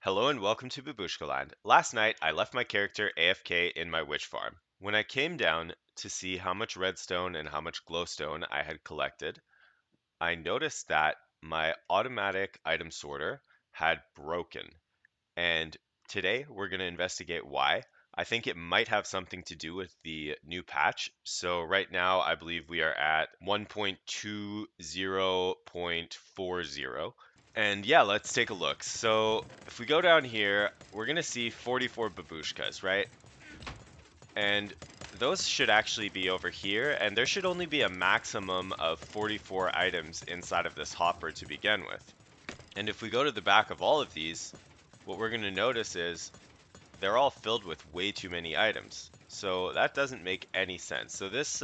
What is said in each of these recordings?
Hello and welcome to Babushka Land. Last night, I left my character AFK in my witch farm. When I came down to see how much redstone and how much glowstone I had collected, I noticed that my automatic item sorter had broken. And today, we're going to investigate why. I think it might have something to do with the new patch. So right now, I believe we are at 1.20.40. And yeah, let's take a look. So if we go down here, we're going to see 44 babushkas, right? And those should actually be over here, and there should only be a maximum of 44 items inside of this hopper to begin with. And if we go to the back of all of these, what we're going to notice is they're all filled with way too many items. So that doesn't make any sense. So this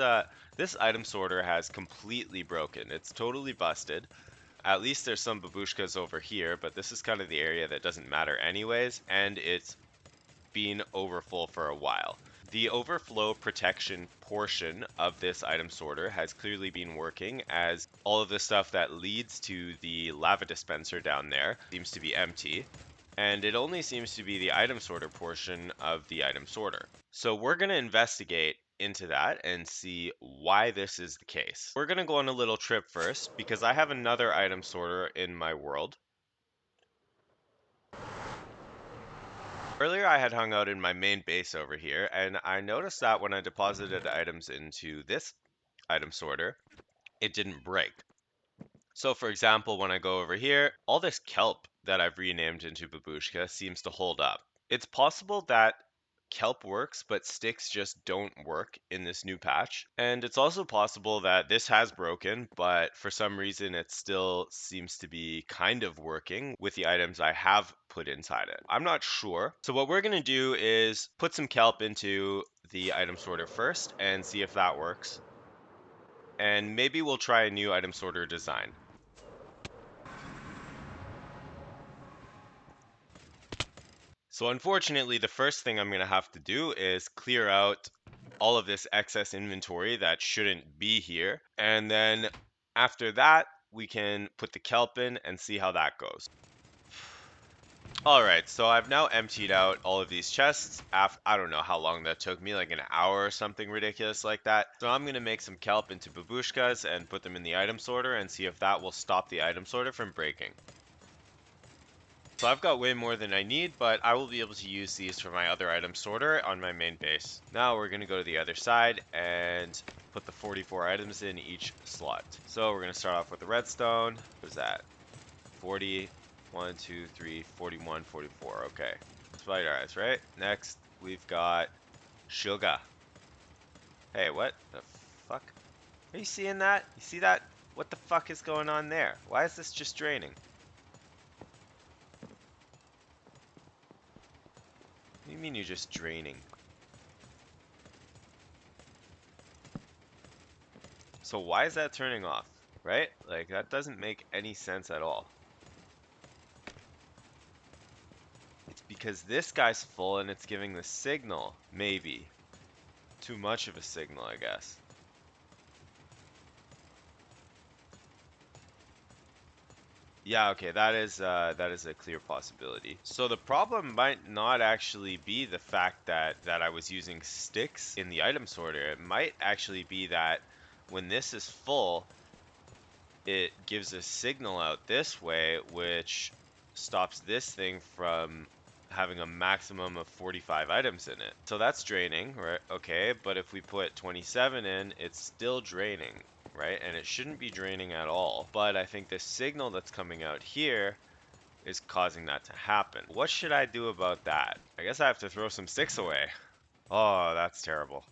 item sorter has completely broken. It's totally busted. At least there's some babushkas over here, but this is kind of the area that doesn't matter anyways, and it's been overfull for a while. The overflow protection portion of this item sorter has clearly been working, as all of the stuff that leads to the lava dispenser down there seems to be empty, and it only seems to be the item sorter portion of the item sorter. So we're going to investigate into that and see why this is the case. We're going to go on a little trip first because I have another item sorter in my world. Earlier I had hung out in my main base over here, and I noticed that when I deposited items into this item sorter, it didn't break. So for example, when I go over here, all this kelp that I've renamed into Babushka seems to hold up. It's possible that kelp works, but sticks just don't work in this new patch. And it's also possible that this has broken, but for some reason it still seems to be kind of working with the items I have put inside it. I'm not sure. So what we're going to do is put some kelp into the item sorter first and see if that works. And maybe we'll try a new item sorter design. So unfortunately, the first thing I'm going to have to do is clear out all of this excess inventory that shouldn't be here. And then after that, we can put the kelp in and see how that goes. All right, so I've now emptied out all of these chests. I don't know how long that took me, like an hour or something ridiculous like that. So I'm going to make some kelp into babushkas and put them in the item sorter and see if that will stop the item sorter from breaking. So I've got way more than I need, but I will be able to use these for my other item sorter on my main base. Now we're going to go to the other side and put the 44 items in each slot. So we're going to start off with the redstone. What is that? 40, 1, 2, 3, 41, 44. Okay. Spider eyes, right? Next, we've got sugar. Hey, what the fuck? Are you seeing that? You see that? What the fuck is going on there? Why is this just draining? What do you mean you're just draining? So why is that turning off, right? Like, that doesn't make any sense at all. It's because this guy's full and it's giving the signal, maybe. Too much of a signal, I guess. Yeah, okay, that is a clear possibility. So the problem might not actually be the fact that I was using sticks in the item sorter. It might actually be that when this is full, it gives a signal out this way, which stops this thing from having a maximum of 45 items in it. So that's draining, right? Okay, but if we put 27 in, it's still draining, right? And it shouldn't be draining at all. But I think the signal that's coming out here is causing that to happen. What should I do about that? I guess I have to throw some sticks away. Oh, that's terrible.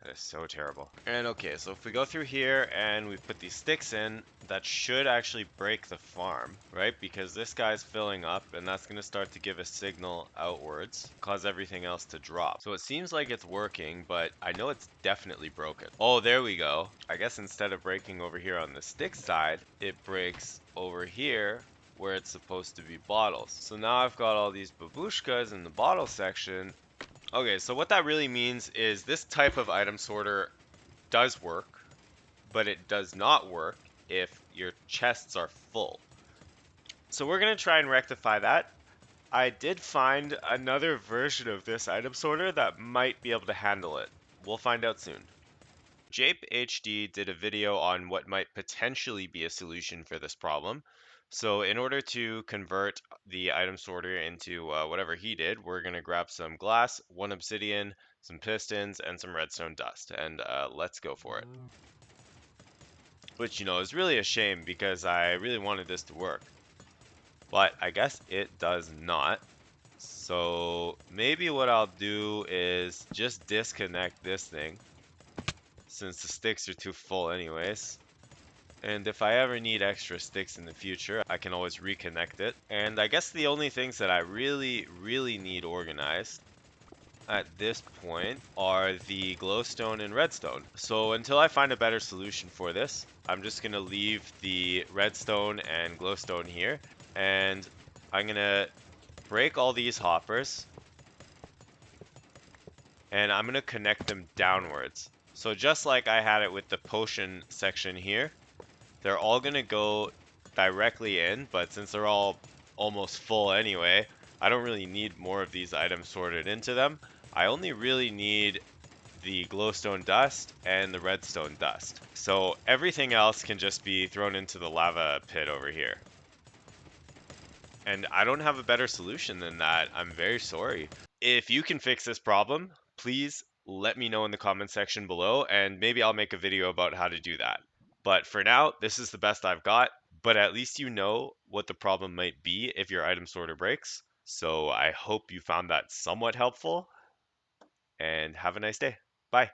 That is so terrible. And okay, so if we go through here and we put these sticks in, that should actually break the farm, right? Because this guy's filling up and that's going to start to give a signal outwards, cause everything else to drop. So it seems like it's working, but I know it's definitely broken. Oh, there we go. I guess instead of breaking over here on the stick side, it breaks over here where it's supposed to be bottles. So now I've got all these babushkas in the bottle section. Okay, so what that really means is this type of item sorter does work, but it does not work if your chests are full. So we're going to try and rectify that I did find another version of this item sorter that might be able to handle it. We'll find out soon. Jape HD did a video on what might potentially be a solution for this problem. So in order to convert the item sorter into whatever he did, we're going to grab some glass, one obsidian, some pistons, and some redstone dust. And let's go for it. Which, is really a shame because I really wanted this to work. But I guess it does not. So maybe what I'll do is just disconnect this thing since the sticks are too full anyways. And if I ever need extra sticks in the future, I can always reconnect it. And I guess the only things that I really need organized at this point are the glowstone and redstone. So until I find a better solution for this, I'm just going to leave the redstone and glowstone here. And I'm going to break all these hoppers. And I'm going to connect them downwards. So just like I had it with the potion section here, they're all going to go directly in, but since they're all almost full anyway, I don't really need more of these items sorted into them. I only really need the glowstone dust and the redstone dust. So everything else can just be thrown into the lava pit over here. And I don't have a better solution than that. I'm very sorry. If you can fix this problem, please let me know in the comment section below, and maybe I'll make a video about how to do that. But for now, this is the best I've got, but at least you know what the problem might be if your item sorter breaks. So I hope you found that somewhat helpful, and have a nice day. Bye.